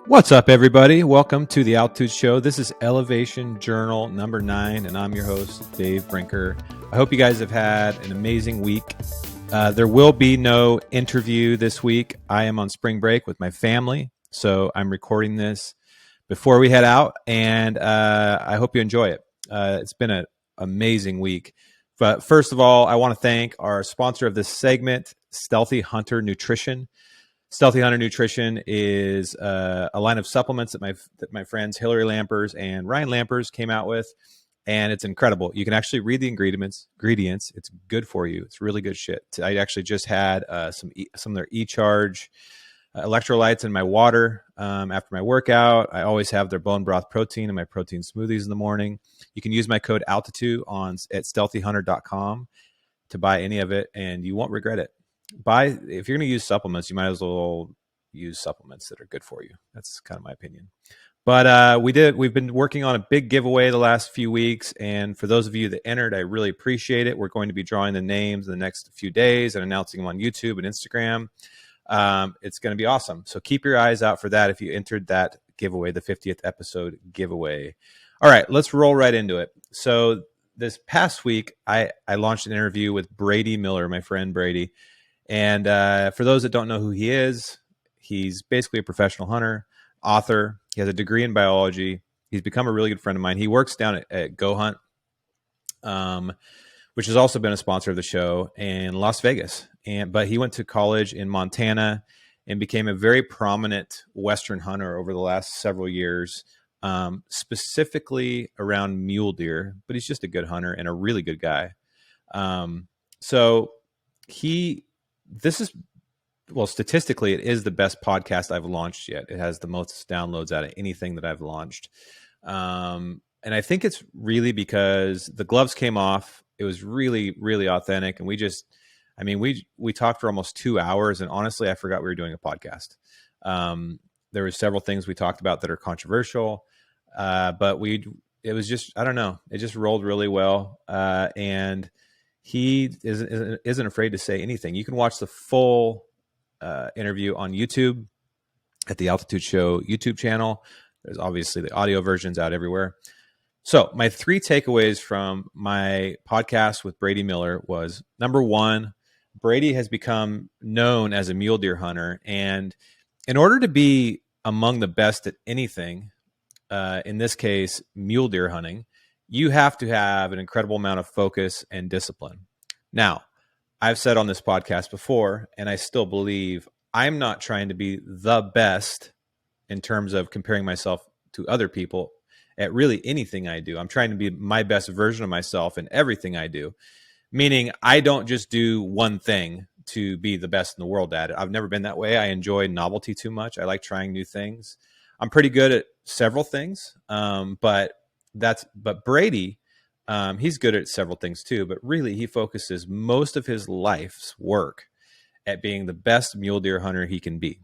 What's up, everybody? Welcome to the Altitude Show. This is Elevation Journal number 9, and I'm your host, Dave Brinker. I hope you guys have had an amazing week. There will be no interview this week. I am on spring break with my family, so I'm recording this before we head out, and I hope you enjoy it. It's been an amazing week. But first of all, I want to thank our sponsor of this segment, Stealthy Hunter Nutrition. Stealthy Hunter Nutrition is a line of supplements that my friends Hillary Lampers and Ryan Lampers came out with, and it's incredible. You can actually read the ingredients. It's good for you. It's really good shit. I actually just had some of their E-Charge electrolytes in my water after my workout. I always have their bone broth protein in my protein smoothies in the morning. You can use my code Altitude at stealthyhunter.com to buy any of it, and you won't regret it. If you're going to use supplements, you might as well use supplements that are good for you. That's kind of my opinion. But we've been working on a big giveaway the last few weeks, and for those of you that entered, I really appreciate it. We're going to be drawing the names in the next few days and announcing them on YouTube and Instagram. It's going to be awesome. So keep your eyes out for that if you entered that giveaway, the 50th episode giveaway. All right, let's roll right into it. So this past week, I launched an interview with Brady Miller, my friend Brady. And for those that don't know who he is, he's basically a professional hunter, author. He has a degree in biology. He's become a really good friend of mine. He works down at Go Hunt, which has also been a sponsor of the show, in Las Vegas. But he went to college in Montana and became a very prominent Western hunter over the last several years, specifically around mule deer. But he's just a good hunter and a really good guy. Statistically, it is the best podcast I've launched yet. It has the most downloads out of anything that I've launched. And I think it's really because the gloves came off. It was really, really authentic. And we talked for almost 2 hours. And honestly, I forgot we were doing a podcast. There were several things we talked about that are controversial. But it was just, I don't know. It just rolled really well. And he isn't afraid to say anything. You can watch the full interview on YouTube at the Altitude Show YouTube channel. There's obviously the audio versions out everywhere. So my 3 takeaways from my podcast with Brady Miller was, number 1, Brady has become known as a mule deer hunter. And in order to be among the best at anything, in this case, mule deer hunting, you have to have an incredible amount of focus and discipline. Now, I've said on this podcast before, and I still believe, I'm not trying to be the best in terms of comparing myself to other people at really anything I do. I'm trying to be my best version of myself in everything I do, meaning I don't just do one thing to be the best in the world at it. I've never been that way. I enjoy novelty too much. I like trying new things. I'm pretty good at several things, but Brady, he's good at several things too, but really he focuses most of his life's work at being the best mule deer hunter he can be.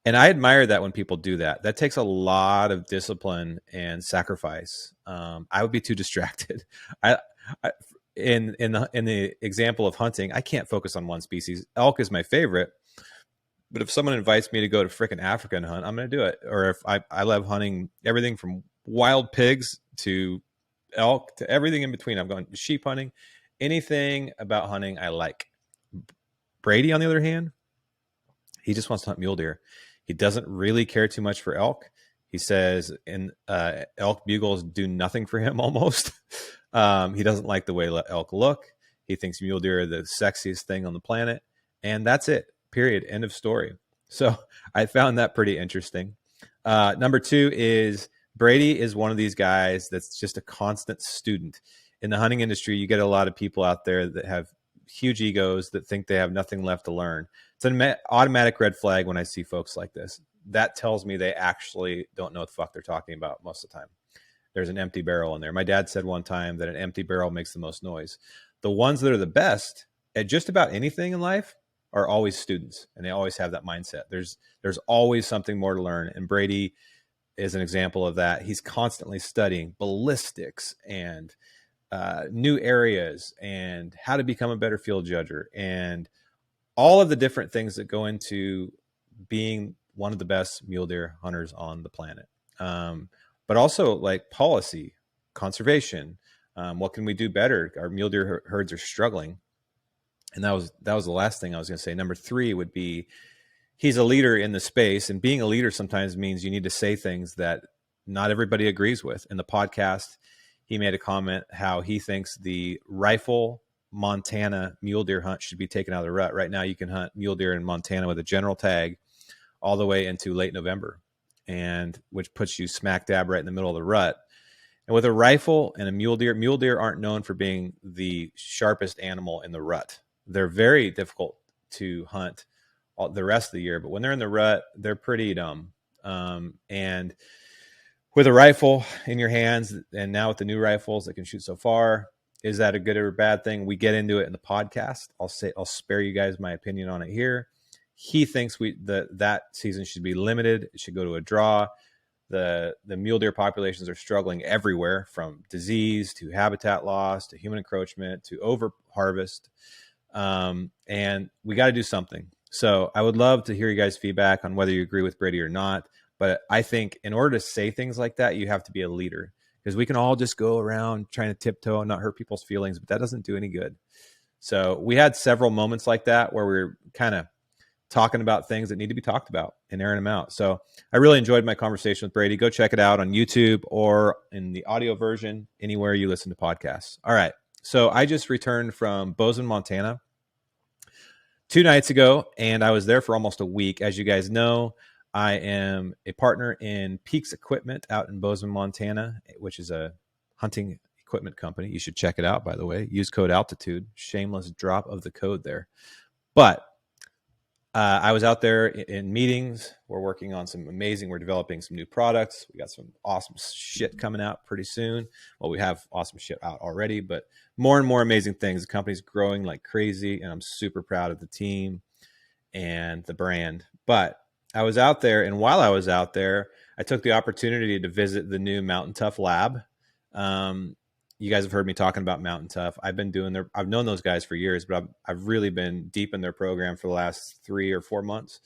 And I admire that when people do that. That takes a lot of discipline and sacrifice. I would be too distracted. In the example of hunting, I can't focus on one species. Elk is my favorite. But if someone invites me to go to frickin' Africa and hunt, I'm going to do it. Or if I love hunting everything from wild pigs to elk to everything in between. I'm going sheep hunting. Anything about hunting I like. Brady, on the other hand, he just wants to hunt mule deer. He doesn't really care too much for elk. He says elk bugles do nothing for him almost. He doesn't like the way elk look. He thinks mule deer are the sexiest thing on the planet. And that's it. Period. End of story. So I found that pretty interesting. Number 2 is Brady is one of these guys that's just a constant student. In the hunting industry, you get a lot of people out there that have huge egos that think they have nothing left to learn. It's an automatic red flag when I see folks like this. That tells me they actually don't know what the fuck they're talking about most of the time. There's an empty barrel in there. My dad said one time that an empty barrel makes the most noise. The ones that are the best at just about anything in life are always students, and they always have that mindset. There's always something more to learn, and Brady is an example of that. He's constantly studying ballistics and new areas and how to become a better field judger and all of the different things that go into being one of the best mule deer hunters on the planet. But also like policy, conservation. What can we do better? Our mule deer herds are struggling. And that was the last thing I was going to say. Number 3 would be, he's a leader in the space, and being a leader sometimes means you need to say things that not everybody agrees with. In the podcast, he made a comment how he thinks the rifle Montana mule deer hunt should be taken out of the rut. Right now, you can hunt mule deer in Montana with a general tag all the way into late November, and which puts you smack dab right in the middle of the rut. And with a rifle and a mule deer aren't known for being the sharpest animal in the rut. They're very difficult to hunt all the rest of the year, but when they're in the rut, they're pretty dumb. And with a rifle in your hands, and now with the new rifles that can shoot so far, is that a good or a bad thing? We get into it in the podcast. I'll spare you guys my opinion on it here. He thinks that season should be limited. It should go to a draw. The mule deer populations are struggling everywhere, from disease to habitat loss to human encroachment to over harvest. And we got to do something. So I would love to hear you guys' feedback on whether you agree with Brady or not. But I think in order to say things like that, you have to be a leader, because we can all just go around trying to tiptoe and not hurt people's feelings, but that doesn't do any good. So we had several moments like that where we were kind of talking about things that need to be talked about and airing them out. So I really enjoyed my conversation with Brady. Go check it out on YouTube or in the audio version, anywhere you listen to podcasts. All right. So I just returned from Bozeman, Montana 2 nights ago, and I was there for almost a week. As you guys know, I am a partner in Peaks Equipment out in Bozeman, Montana, which is a hunting equipment company. You should check it out, by the way. Use code Altitude. Shameless drop of the code there. But I was out there in meetings. We're working on we're developing some new products. We got some awesome shit coming out pretty soon. Well, we have awesome shit out already, but more and more amazing things. The company's growing like crazy, and I'm super proud of the team and the brand. But I was out there, and while I was out there, I took the opportunity to visit the new Mountain Tough lab. You guys have heard me talking about Mountain Tough. I've known those guys for years, but I've really been deep in their program for the last 3 or 4 months.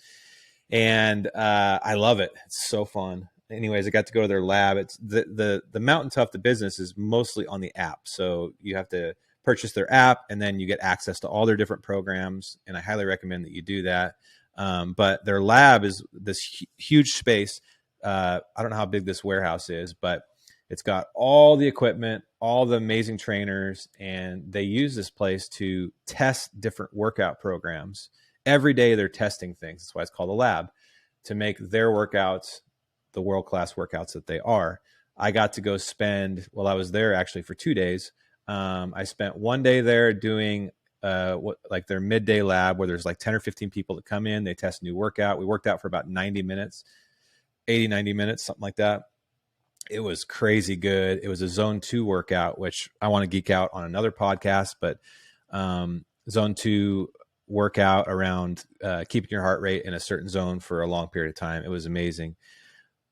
And I love it. It's so fun. Anyways, I got to go to their lab. It's the Mountain Tough, the business, is mostly on the app. So you have to purchase their app, and then you get access to all their different programs. And I highly recommend that you do that. But their lab is this huge space. I don't know how big this warehouse is, but it's got all the equipment, all the amazing trainers, and they use this place to test different workout programs. Every day they're testing things. That's why it's called a lab, to make their workouts the world-class workouts that they are. I got to go spend, I was there actually for 2 days. I spent 1 day there doing their midday lab, where there's like 10 or 15 people that come in. They test a new workout. We worked out for about 90 minutes, something like that. It was crazy good. It was a zone 2 workout, which I want to geek out on another podcast, but zone 2 workout around keeping your heart rate in a certain zone for a long period of time. It was amazing.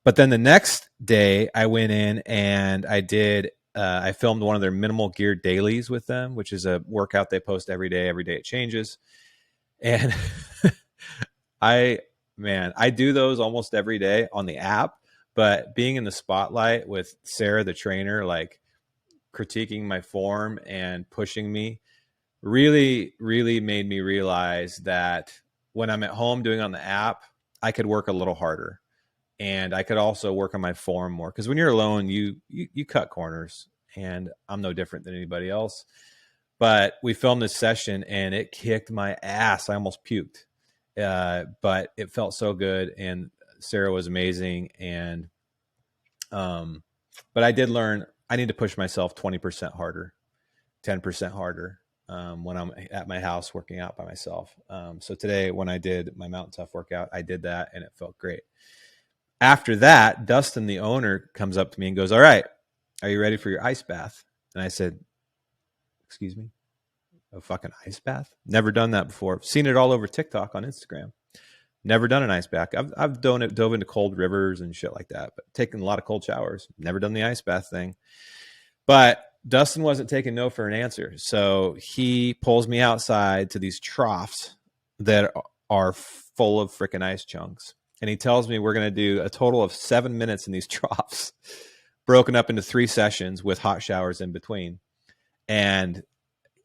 But then the next day I went in and I filmed one of their minimal gear dailies with them, which is a workout they post every day. Every day it changes. And I do those almost every day on the app. But being in the spotlight with Sarah, the trainer, like critiquing my form and pushing me, really, really made me realize that when I'm at home doing on the app, I could work a little harder, and I could also work on my form more. Because when you're alone, you cut corners, and I'm no different than anybody else. But we filmed this session, and it kicked my ass. I almost puked, but it felt so good, and Sarah was amazing. And but I did learn I need to push myself 20% harder, 10% harder when I'm at my house working out by myself. So today, when I did my Mountain Tough workout, I did that, and it felt great. After that, Dustin, the owner, comes up to me and goes, "All right, are you ready for your ice bath?" And I said, "Excuse me? A fucking ice bath? Never done that before. Seen it all over TikTok on Instagram. Never done an ice bath. I've dove into cold rivers and shit like that, but taken a lot of cold showers. Never done the ice bath thing." But Dustin wasn't taking no for an answer. So he pulls me outside to these troughs that are full of freaking ice chunks. and he tells me we're going to do a total of 7 minutes in these troughs, broken up into 3 sessions with hot showers in between. And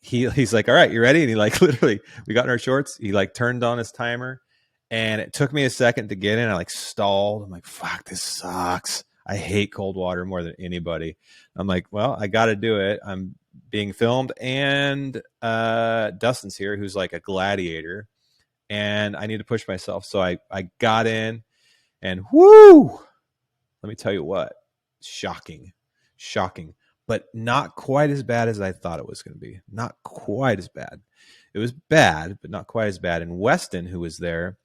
he's like, all right, you ready? And he like literally, we got in our shorts. He like turned on his timer, and it took me a second to get in. I like stalled. I'm like, fuck, this sucks. I hate cold water more than anybody. I'm like, well, I got to do it. I'm being filmed, and Dustin's here, who's like a gladiator, and I need to push myself. So I got in, and whoo, let me tell you what, shocking, but not quite as bad as I thought it was going to be. Not quite as bad. It was bad, but not quite as bad. And Weston, who was there,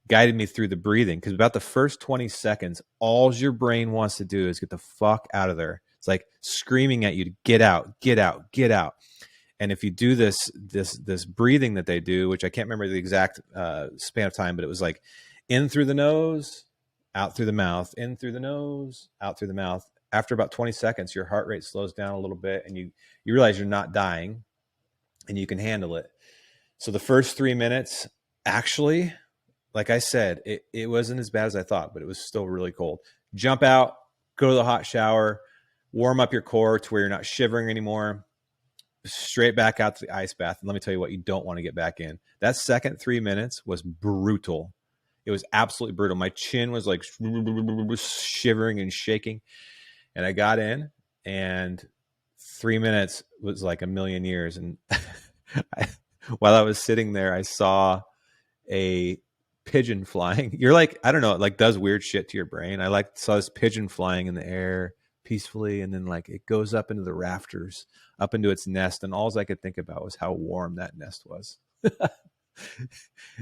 guided me through the breathing, because about the first 20 seconds, all your brain wants to do is get the fuck out of there. It's like screaming at you to get out, get out, get out. And if you do this breathing that they do, which I can't remember the exact span of time, but it was like in through the nose, out through the mouth, in through the nose, out through the mouth. After about 20 seconds, your heart rate slows down a little bit, and you realize you're not dying and you can handle it. So the first 3 minutes, actually, like I said, it wasn't as bad as I thought, but it was still really cold. Jump out, go to the hot shower, warm up your core to where you're not shivering anymore, straight back out to the ice bath. And let me tell you what, you don't want to get back in. That second 3 minutes was brutal. It was absolutely brutal. My chin was like shivering and shaking. And I got in, and 3 minutes was like a million years. And while I was sitting there, I saw a pigeon flying. You're like, I don't know, it like does weird shit to your brain. I like saw this pigeon flying in the air peacefully, and then like it goes up into the rafters, up into its nest, and all I could think about was how warm that nest was.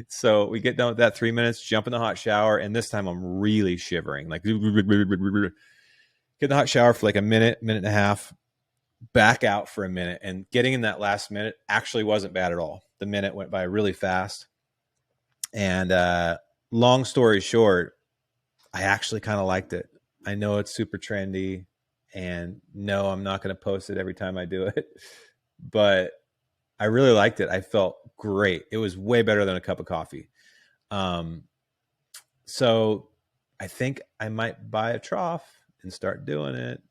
So we get done with that 3 minutes, jump in the hot shower, and this time I'm really shivering. Like, get in the hot shower for like a minute and a half, back out for a minute, and getting in that last minute actually wasn't bad at all. The minute went by really fast. And long story short, I actually kind of liked it. I know it's super trendy, and no, I'm not going to post it every time I do it, but I really liked it. I felt great. It was way better than a cup of coffee. So I think I might buy a trough and start doing it.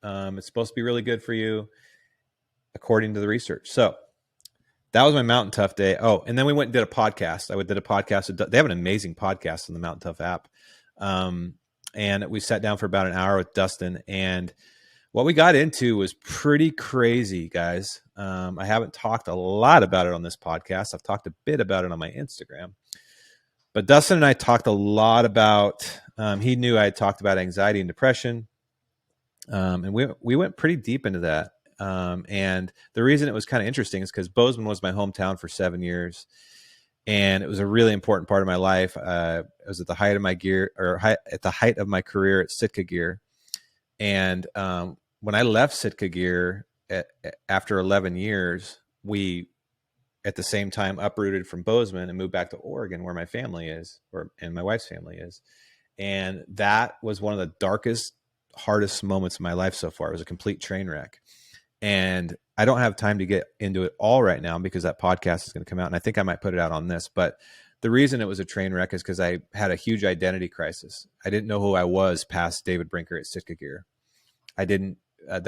It's supposed to be really good for you, according to the research. So that was my Mountain Tough day. Oh, and then we went and did a podcast. I did a podcast. They have an amazing podcast on the Mountain Tough app. And we sat down for about an hour with Dustin, and what we got into was pretty crazy, guys. I haven't talked a lot about it on this podcast. I've talked a bit about it on my Instagram. But Dustin and I talked a lot about, he knew I had talked about anxiety and depression. And we went pretty deep into that. And the reason it was kind of interesting is because Bozeman was my hometown for 7 years. And it was a really important part of my life. It was at the height of my at the height of my career at Sitka Gear. And when I left Sitka Gear after 11 years, we at the same time uprooted from Bozeman and moved back to Oregon, where my family is, and my wife's family is. And that was one of the darkest, hardest moments of my life so far. It was a complete train wreck. And I don't have time to get into it all right now because that podcast is going to come out, and I think I might put it out on this. But the reason it was a train wreck is because I had a huge identity crisis. I didn't know who I was past David Brinker at Sitka Gear. I didn't, I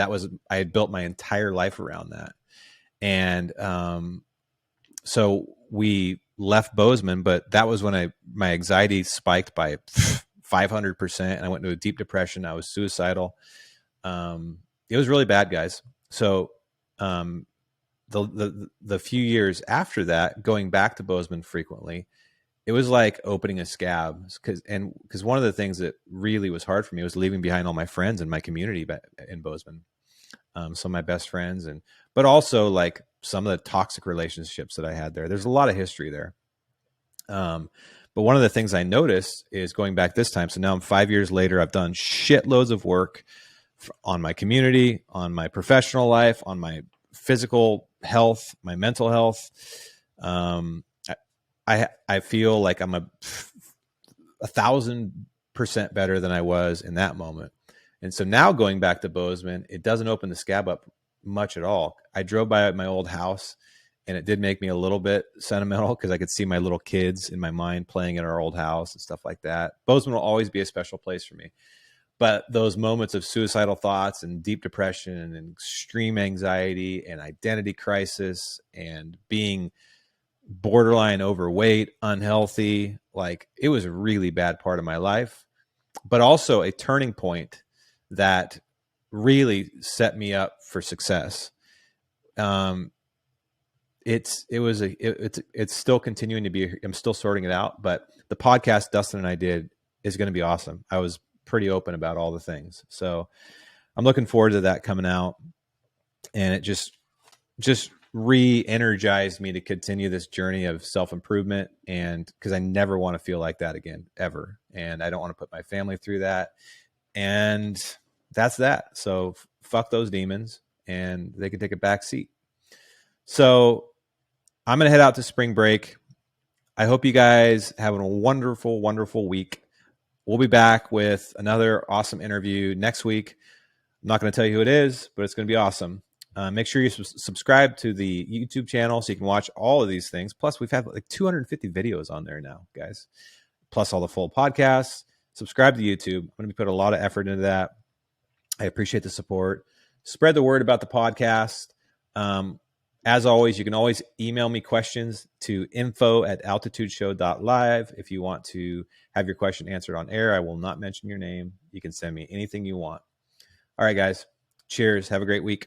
had built my entire life around that. And so we left Bozeman, but that was when my anxiety spiked by 500%, and I went into a deep depression. I was suicidal. It was really bad, guys. So the few years after that, going back to Bozeman frequently, it was like opening a scab, because one of the things that really was hard for me was leaving behind all my friends and my community in Bozeman. Some of my best friends, but also like some of the toxic relationships that I had there. There's a lot of history there. But one of the things I noticed is going back this time. So now I'm 5 years later, I've done shitloads of work on my community, on my professional life, on my physical health, my mental health. I feel like I'm 1,000% better than I was in that moment. And so now going back to Bozeman, it doesn't open the scab up much at all. I drove by my old house, And it did make me a little bit sentimental because I could see my little kids in my mind playing in our old house and stuff like that. Bozeman will always be a special place for me. But those moments of suicidal thoughts and deep depression and extreme anxiety and identity crisis and being borderline overweight, unhealthy, like it was a really bad part of my life, but also a turning point that really set me up for success. It's still continuing to be, I'm still sorting it out, but the podcast Dustin and I did is going to be awesome. I was pretty open about all the things. So I'm looking forward to that coming out, and it just re-energized me to continue this journey of self-improvement. And because I never want to feel like that again, ever. And I don't want to put my family through that. And that's that. So fuck those demons, and they can take a back seat. So I'm going to head out to spring break. I hope you guys have a wonderful, wonderful week. We'll be back with another awesome interview next week. I'm not going to tell you who it is, but it's going to be awesome. Make sure you subscribe to the YouTube channel so you can watch all of these things. Plus, we've had like 250 videos on there now, guys. Plus all the full podcasts. Subscribe to YouTube. I'm going to be putting a lot of effort into that. I appreciate the support. Spread the word about the podcast. As always, you can always email me questions to info@altitudeshow.live. If you want to have your question answered on air, I will not mention your name. You can send me anything you want. All right, guys. Cheers. Have a great week.